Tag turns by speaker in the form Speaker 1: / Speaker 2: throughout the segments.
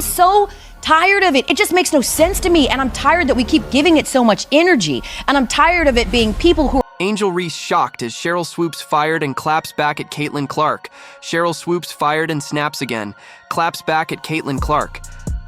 Speaker 1: so tired of it. It just makes no sense to me, and I'm tired that we keep giving it so much energy, and I'm tired of it being people who
Speaker 2: Angel Reese shocked as Sheryl Swoopes fired and claps back at Caitlin Clark. Sheryl Swoopes fired and snaps again. Claps back at Caitlin Clark.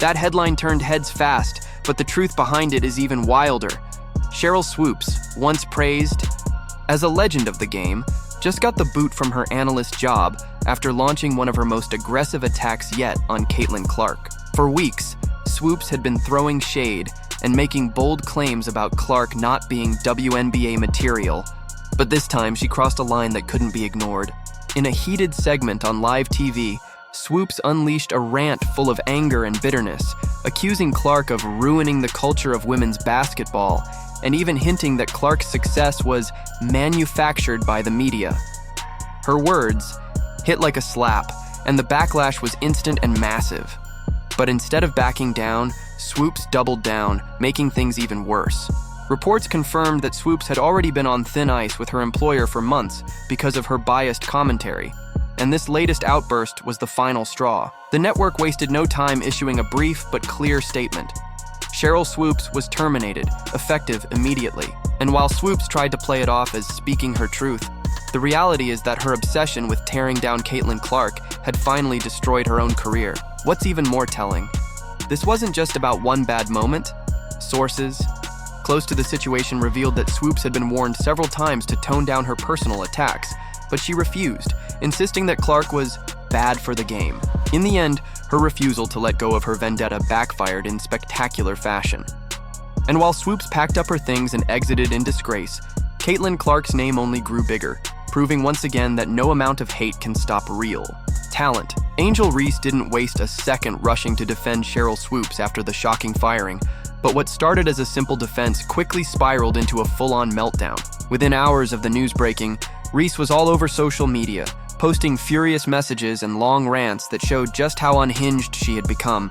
Speaker 2: That headline turned heads fast, but the truth behind it is even wilder. Sheryl Swoopes, once praised as a legend of the game, just got the boot from her analyst job after launching one of her most aggressive attacks yet on Caitlin Clark. For weeks, Swoopes had been throwing shade and making bold claims about Clark not being WNBA material, but this time she crossed a line that couldn't be ignored. In a heated segment on live TV, Swoopes unleashed a rant full of anger and bitterness, accusing Clark of ruining the culture of women's basketball, and even hinting that Clark's success was manufactured by the media. Her words hit like a slap, and the backlash was instant and massive. But instead of backing down, Swoopes doubled down, making things even worse. Reports confirmed that Swoopes had already been on thin ice with her employer for months because of her biased commentary, and this latest outburst was the final straw. The network wasted no time issuing a brief but clear statement. Sheryl Swoopes was terminated, effective immediately. And while Swoopes tried to play it off as speaking her truth, the reality is that her obsession with tearing down Caitlin Clark had finally destroyed her own career. What's even more telling? This wasn't just about one bad moment. Sources close to the situation revealed that Swoopes had been warned several times to tone down her personal attacks, but she refused, insisting that Clark was bad for the game. In the end, her refusal to let go of her vendetta backfired in spectacular fashion. And while Swoopes packed up her things and exited in disgrace, Caitlin Clark's name only grew bigger, proving once again that no amount of hate can stop real talent. Angel Reese didn't waste a second rushing to defend Sheryl Swoopes after the shocking firing, but what started as a simple defense quickly spiraled into a full-on meltdown. Within hours of the news breaking, Reese was all over social media, posting furious messages and long rants that showed just how unhinged she had become.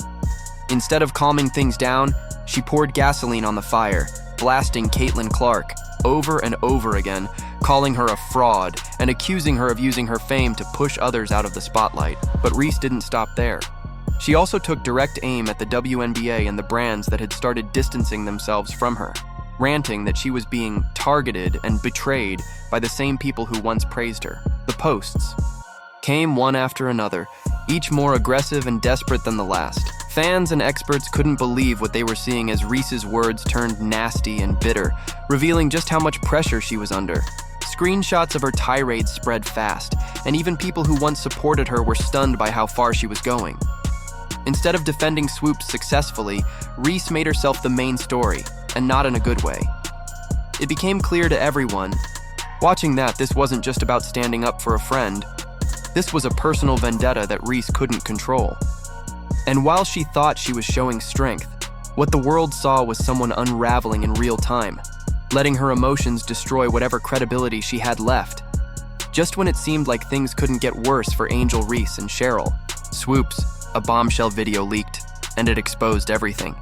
Speaker 2: Instead of calming things down, she poured gasoline on the fire, blasting Caitlin Clark over and over again, calling her a fraud and accusing her of using her fame to push others out of the spotlight. But Reese didn't stop there. She also took direct aim at the WNBA and the brands that had started distancing themselves from her, ranting that she was being targeted and betrayed by the same people who once praised her. The posts came one after another, each more aggressive and desperate than the last. Fans and experts couldn't believe what they were seeing as Reese's words turned nasty and bitter, revealing just how much pressure she was under. Screenshots of her tirades spread fast, and even people who once supported her were stunned by how far she was going. Instead of defending Swoopes successfully, Reese made herself the main story, and not in a good way. It became clear to everyone, watching that this wasn't just about standing up for a friend. This was a personal vendetta that Reese couldn't control. And while she thought she was showing strength, what the world saw was someone unraveling in real time, letting her emotions destroy whatever credibility she had left. Just when it seemed like things couldn't get worse for Angel Reese and Sheryl Swoopes, a bombshell video leaked, and it exposed everything.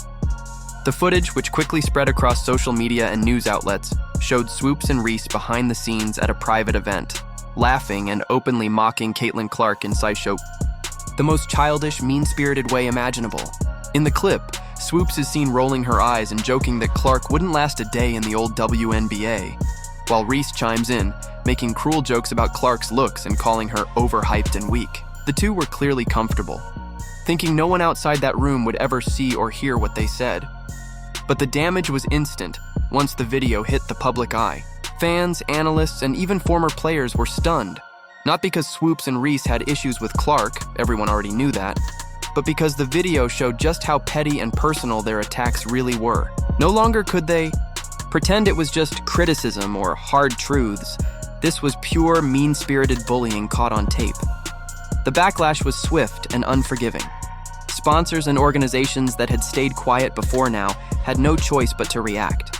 Speaker 2: The footage, which quickly spread across social media and news outlets, showed Swoopes and Reese behind the scenes at a private event, laughing and openly mocking Caitlin Clark in the most childish, mean-spirited way imaginable. In the clip, Swoopes is seen rolling her eyes and joking that Clark wouldn't last a day in the old WNBA, while Reese chimes in, making cruel jokes about Clark's looks and calling her overhyped and weak. The two were clearly comfortable, thinking no one outside that room would ever see or hear what they said. But the damage was instant once the video hit the public eye. Fans, analysts, and even former players were stunned. Not because Swoopes and Reese had issues with Clark, everyone already knew that, but because the video showed just how petty and personal their attacks really were. No longer could they pretend it was just criticism or hard truths. This was pure, mean-spirited bullying caught on tape. The backlash was swift and unforgiving. Sponsors and organizations that had stayed quiet before now had no choice but to react.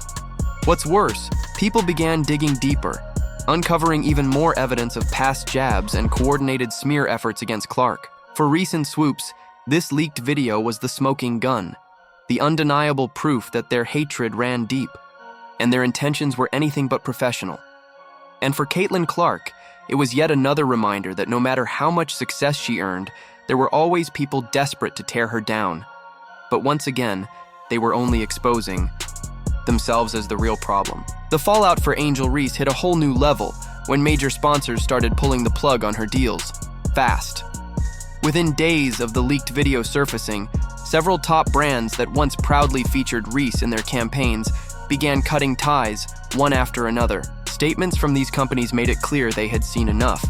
Speaker 2: What's worse, people began digging deeper, uncovering even more evidence of past jabs and coordinated smear efforts against Clark. For Reese and Swoopes, this leaked video was the smoking gun, the undeniable proof that their hatred ran deep, and their intentions were anything but professional. And for Caitlin Clark, it was yet another reminder that no matter how much success she earned, There were always people desperate to tear her down. But once again, they were only exposing themselves as the real problem. The fallout for Angel Reese hit a whole new level when major sponsors started pulling the plug on her deals. Fast. Within days of the leaked video surfacing, several top brands that once proudly featured Reese in their campaigns began cutting ties, one after another. Statements from these companies made it clear they had seen enough.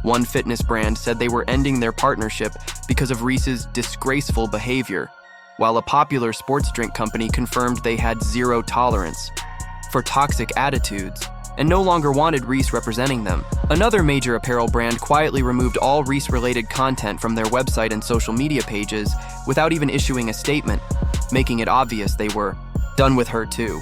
Speaker 2: One fitness brand said they were ending their partnership because of Reese's disgraceful behavior, while a popular sports drink company confirmed they had zero tolerance for toxic attitudes and no longer wanted Reese representing them. Another major apparel brand quietly removed all Reese-related content from their website and social media pages without even issuing a statement, making it obvious they were done with her too.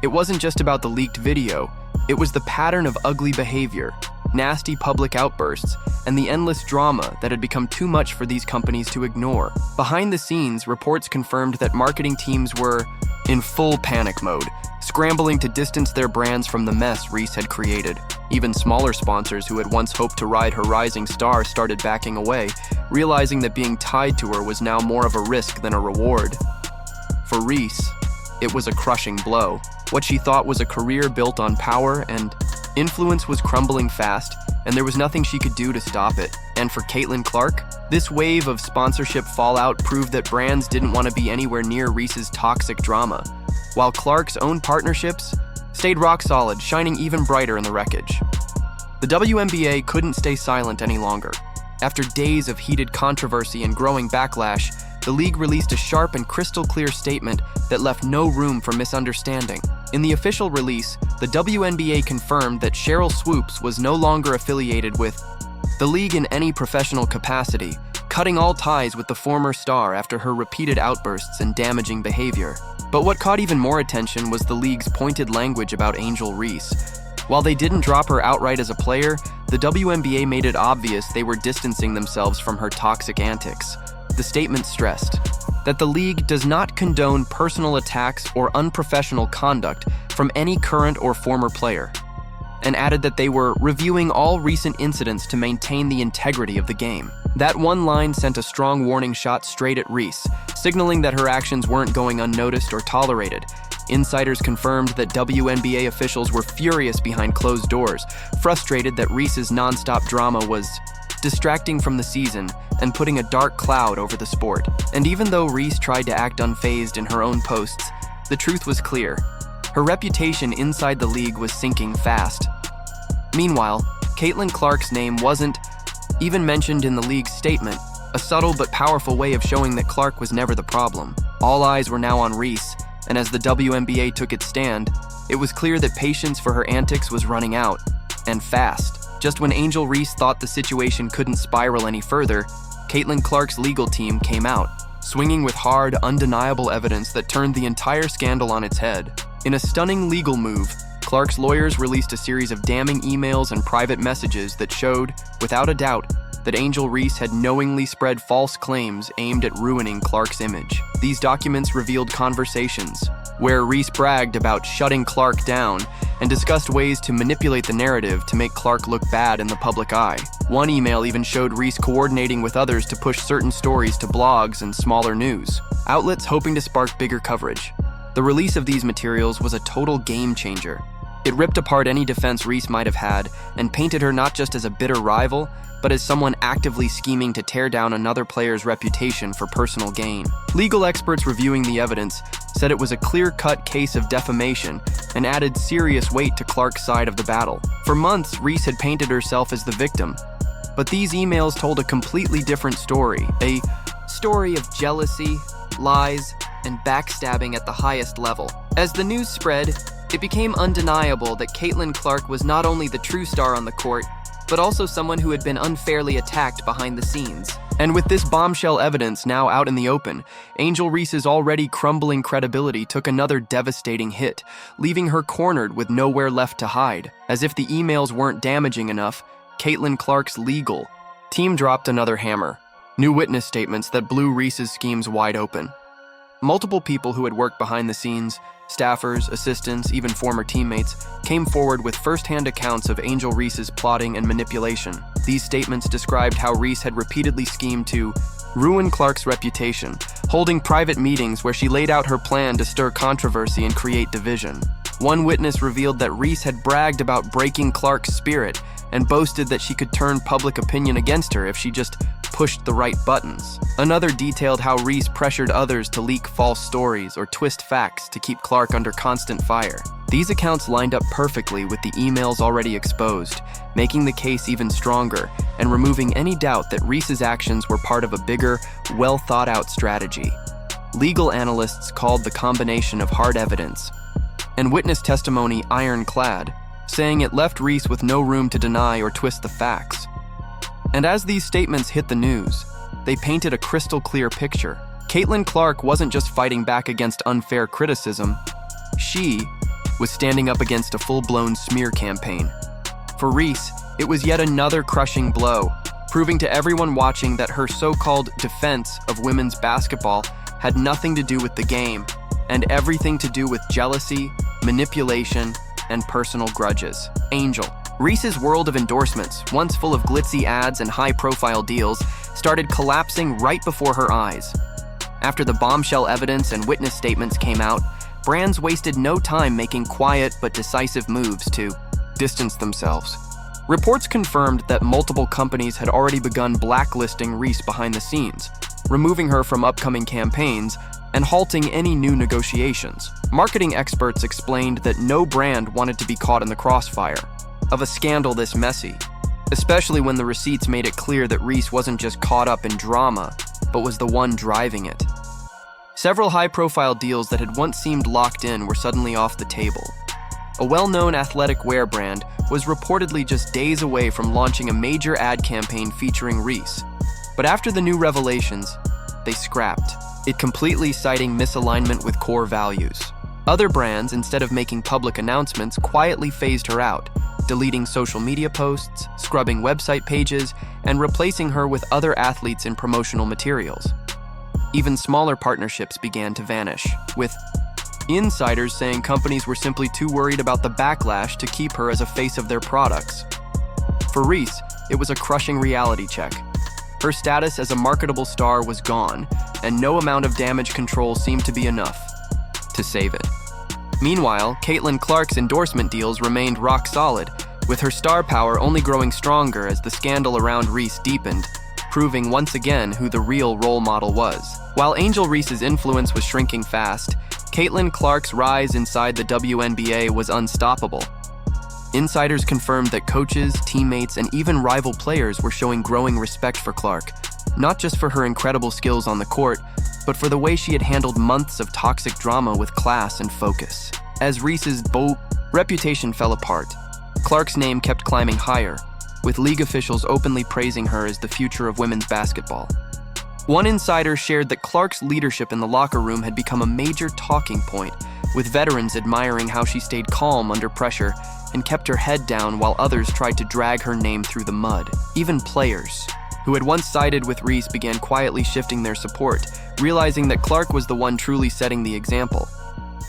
Speaker 2: It wasn't just about the leaked video, it was the pattern of ugly behavior, nasty public outbursts, and the endless drama that had become too much for these companies to ignore. Behind the scenes, reports confirmed that marketing teams were in full panic mode, scrambling to distance their brands from the mess Reese had created. Even smaller sponsors who had once hoped to ride her rising star started backing away, realizing that being tied to her was now more of a risk than a reward. For Reese, it was a crushing blow. What she thought was a career built on power and influence was crumbling fast, and there was nothing she could do to stop it. And for Caitlin Clark, this wave of sponsorship fallout proved that brands didn't want to be anywhere near Reese's toxic drama, while Clark's own partnerships stayed rock solid, shining even brighter in the wreckage. The WNBA couldn't stay silent any longer. After days of heated controversy and growing backlash, the league released a sharp and crystal clear statement that left no room for misunderstanding. In the official release, the WNBA confirmed that Sheryl Swoopes was no longer affiliated with the league in any professional capacity, cutting all ties with the former star after her repeated outbursts and damaging behavior. But what caught even more attention was the league's pointed language about Angel Reese. While they didn't drop her outright as a player, the WNBA made it obvious they were distancing themselves from her toxic antics. The statement stressed that the league does not condone personal attacks or unprofessional conduct from any current or former player, and added that they were reviewing all recent incidents to maintain the integrity of the game. That one line sent a strong warning shot straight at Reese, signaling that her actions weren't going unnoticed or tolerated. Insiders confirmed that WNBA officials were furious behind closed doors, frustrated that Reese's nonstop drama was distracting from the season and putting a dark cloud over the sport. And even though Reese tried to act unfazed in her own posts, the truth was clear. Her reputation inside the league was sinking fast. Meanwhile, Caitlin Clark's name wasn't even mentioned in the league's statement, a subtle but powerful way of showing that Clark was never the problem. All eyes were now on Reese, and as the WNBA took its stand, it was clear that patience for her antics was running out, and fast. Just when Angel Reese thought the situation couldn't spiral any further, Caitlin Clark's legal team came out, swinging with hard, undeniable evidence that turned the entire scandal on its head. In a stunning legal move, Clark's lawyers released a series of damning emails and private messages that showed, without a doubt, that Angel Reese had knowingly spread false claims aimed at ruining Clark's image. These documents revealed conversations where Reese bragged about shutting Clark down and discussed ways to manipulate the narrative to make Clark look bad in the public eye. One email even showed Reese coordinating with others to push certain stories to blogs and smaller news outlets hoping to spark bigger coverage. The release of these materials was a total game changer. It ripped apart any defense Reese might have had and painted her not just as a bitter rival, but as someone actively scheming to tear down another player's reputation for personal gain. Legal experts reviewing the evidence said it was a clear-cut case of defamation and added serious weight to Clark's side of the battle. For months, Reese had painted herself as the victim, but these emails told a completely different story, a story of jealousy, lies, and backstabbing at the highest level. As the news spread, it became undeniable that Caitlin Clark was not only the true star on the court, but also someone who had been unfairly attacked behind the scenes. And with this bombshell evidence now out in the open, Angel Reese's already crumbling credibility took another devastating hit, leaving her cornered with nowhere left to hide. As if the emails weren't damaging enough, Caitlin Clark's legal team dropped another hammer. New witness statements that blew Reese's schemes wide open. Multiple people who had worked behind the scenes, staffers, assistants, even former teammates, came forward with first-hand accounts of Angel Reese's plotting and manipulation. These statements described how Reese had repeatedly schemed to ruin Clark's reputation, holding private meetings where she laid out her plan to stir controversy and create division. One witness revealed that Reese had bragged about breaking Clark's spirit and boasted that she could turn public opinion against her if she just pushed the right buttons. Another detailed how Reese pressured others to leak false stories or twist facts to keep Clark under constant fire. These accounts lined up perfectly with the emails already exposed, making the case even stronger and removing any doubt that Reese's actions were part of a bigger, well-thought-out strategy. Legal analysts called the combination of hard evidence and witness testimony ironclad, saying it left Reese with no room to deny or twist the facts. And as these statements hit the news, they painted a crystal clear picture. Caitlin Clark wasn't just fighting back against unfair criticism, she was standing up against a full-blown smear campaign. For Reese, it was yet another crushing blow, proving to everyone watching that her so-called defense of women's basketball had nothing to do with the game and everything to do with jealousy, manipulation, and personal grudges. Angel. Reese's world of endorsements, once full of glitzy ads and high-profile deals, started collapsing right before her eyes. After the bombshell evidence and witness statements came out, brands wasted no time making quiet but decisive moves to distance themselves. Reports confirmed that multiple companies had already begun blacklisting Reese behind the scenes, removing her from upcoming campaigns and halting any new negotiations. Marketing experts explained that no brand wanted to be caught in the crossfire of a scandal this messy, especially when the receipts made it clear that Reese wasn't just caught up in drama, but was the one driving it. Several high-profile deals that had once seemed locked in were suddenly off the table. A well-known athletic wear brand was reportedly just days away from launching a major ad campaign featuring Reese. But after the new revelations, they scrapped it completely, citing misalignment with core values. Other brands, instead of making public announcements, quietly phased her out, deleting social media posts, scrubbing website pages, and replacing her with other athletes in promotional materials. Even smaller partnerships began to vanish, with insiders saying companies were simply too worried about the backlash to keep her as a face of their products. For Reese, it was a crushing reality check. Her status as a marketable star was gone, and no amount of damage control seemed to be enough to save it. Meanwhile, Caitlin Clark's endorsement deals remained rock solid, with her star power only growing stronger as the scandal around Reese deepened, proving once again who the real role model was. While Angel Reese's influence was shrinking fast, Caitlin Clark's rise inside the WNBA was unstoppable. Insiders confirmed that coaches, teammates, and even rival players were showing growing respect for Clark, not just for her incredible skills on the court, but for the way she had handled months of toxic drama with class and focus. As Reese's reputation fell apart, Clark's name kept climbing higher, with league officials openly praising her as the future of women's basketball. One insider shared that Clark's leadership in the locker room had become a major talking point, with veterans admiring how she stayed calm under pressure and kept her head down while others tried to drag her name through the mud. Even players, who had once sided with Reese, began quietly shifting their support, realizing that Clark was the one truly setting the example.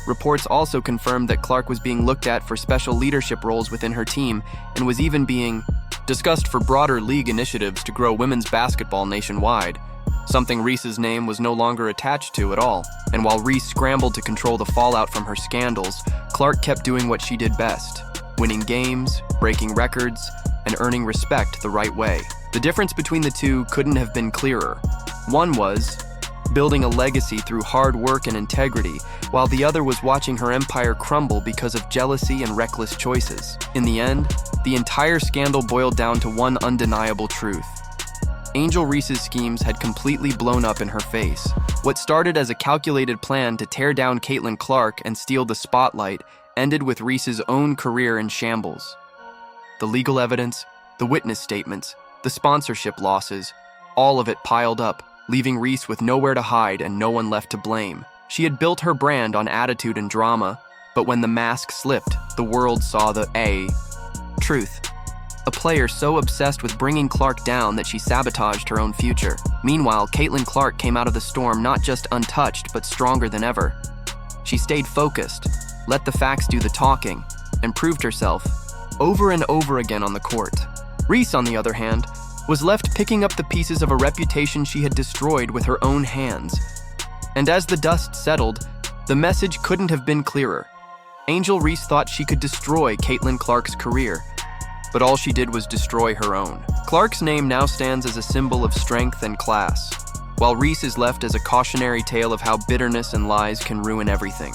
Speaker 2: Reports also confirmed that Clark was being looked at for special leadership roles within her team and was even being discussed for broader league initiatives to grow women's basketball nationwide, something Reese's name was no longer attached to at all. And while Reese scrambled to control the fallout from her scandals, Clark kept doing what she did best: winning games, breaking records, and earning respect the right way. The difference between the two couldn't have been clearer. One was building a legacy through hard work and integrity, while the other was watching her empire crumble because of jealousy and reckless choices. In the end, the entire scandal boiled down to one undeniable truth: Angel Reese's schemes had completely blown up in her face. What started as a calculated plan to tear down Caitlin Clark and steal the spotlight ended with Reese's own career in shambles. The legal evidence, the witness statements, the sponsorship losses, all of it piled up, leaving Reese with nowhere to hide and no one left to blame. She had built her brand on attitude and drama, but when the mask slipped, the world saw the truth. A player so obsessed with bringing Clark down that she sabotaged her own future. Meanwhile, Caitlin Clark came out of the storm not just untouched, but stronger than ever. She stayed focused, let the facts do the talking, and proved herself over and over again on the court. Reese, on the other hand, was left picking up the pieces of a reputation she had destroyed with her own hands. And as the dust settled, the message couldn't have been clearer. Angel Reese thought she could destroy Caitlin Clark's career, but all she did was destroy her own. Clark's name now stands as a symbol of strength and class, while Reese is left as a cautionary tale of how bitterness and lies can ruin everything.